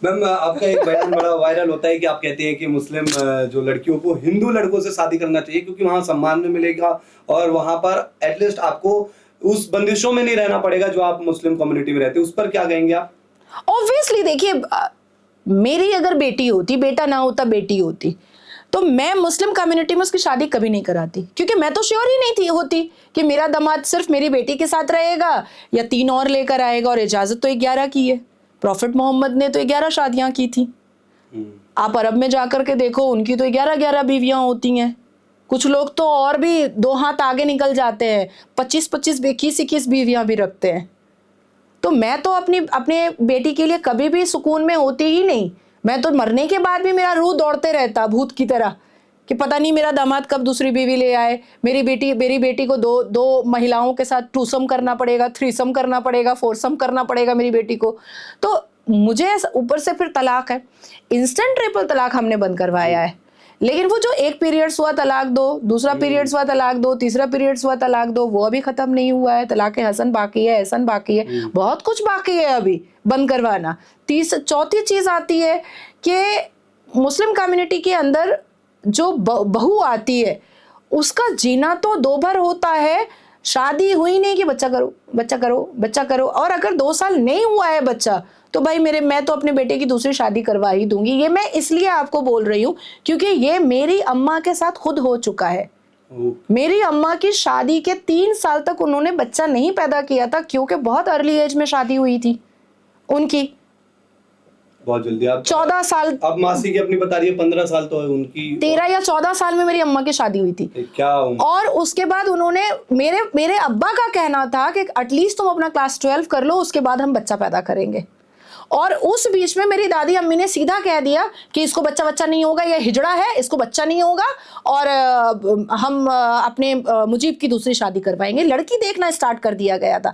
Ma'am आपका एक बयान बड़ा वायरल होता है कि आप कहते हैं कि मुस्लिम जो लड़कियों को हिंदू लड़कों से शादी करना चाहिए क्योंकि वहाँ सम्मान में मिलेगा और वहाँ पर एटलीस्ट आपको उस बंदिशों में नहीं रहना पड़ेगा जो आप मुस्लिम कम्युनिटी में रहते हैं। उस पर क्या कहेंगे आप? ऑब्वियसली देखिए, मेरी अगर बेटी होती, बेटा ना होता बेटी होती, तो मैं मुस्लिम कम्युनिटी में उसकी शादी कभी नहीं कराती, क्योंकि मैं तो श्योर ही नहीं थी होती कि मेरा दामाद सिर्फ मेरी बेटी के साथ रहेगा या 3 और लेकर आएगा। और इजाजत तो 11 की है, प्रॉफिट मोहम्मद ने तो 11 शादियां की थी। आप अरब में जाकर के देखो, उनकी तो 11-11 बीवियां होती हैं। कुछ लोग तो और भी 2 हाथ आगे निकल जाते हैं, 25-25 21-21 बीवियां भी रखते हैं। तो मैं तो अपने बेटी के लिए कभी भी सुकून में होती ही नहीं। मैं तो मरने के बाद भी मेरा रूह दौड़ते रहता भूत की तरह कि पता नहीं मेरा दामाद कब दूसरी बीवी ले आए। मेरी बेटी को दो महिलाओं के साथ टूसम करना पड़ेगा, थ्रीसम करना पड़ेगा, फोरसम करना पड़ेगा मेरी बेटी को। तो मुझे ऊपर से फिर तलाक है, इंस्टेंट ट्रिपल तलाक हमने बंद करवाया है। लेकिन वो जो एक पीरियड्स हुआ तलाक दो, दूसरा पीरियड्स हुआ तलाक दो, तीसरा पीरियड्स हुआ तलाक दो, वो अभी खत्म नहीं हुआ है। तलाक हसन बाकी है, एहसन बाकी है, बहुत कुछ बाकी है अभी बंद करवाना। चौथी चीज आती है कि मुस्लिम कम्युनिटी के अंदर जो बहू आती है उसका जीना तो 2 बार होता है। शादी हुई नहीं कि बच्चा करो बच्चा करो बच्चा करो, और अगर 2 साल नहीं हुआ है बच्चा तो भाई मैं तो अपने बेटे की दूसरी शादी करवा ही दूंगी। ये मैं इसलिए आपको बोल रही हूँ क्योंकि ये मेरी अम्मा के साथ खुद हो चुका है। मेरी अम्मा की शादी के 3 साल तक उन्होंने बच्चा नहीं पैदा किया था क्योंकि बहुत अर्ली एज में शादी हुई थी उनकी। बहुत जल्दी आप 14 साल, अब मासी की अपनी बता रही है 15 साल तो है उनकी, 13 या 14 साल में मेरी अम्मा की शादी हुई थी। क्या और उसके बाद उन्होंने मेरे अब्बा का कहना था कि एटलीस्ट तुम अपना क्लास 12 कर लो, उसके बाद हम बच्चा पैदा करेंगे। और उस बीच में मेरी दादी अम्मी ने सीधा कह दिया कि इसको बच्चा नहीं होगा, ये हिजड़ा है, इसको बच्चा नहीं होगा और हम अपने मुजीब की दूसरी शादी करवाएंगे। लड़की देखना स्टार्ट कर दिया गया था।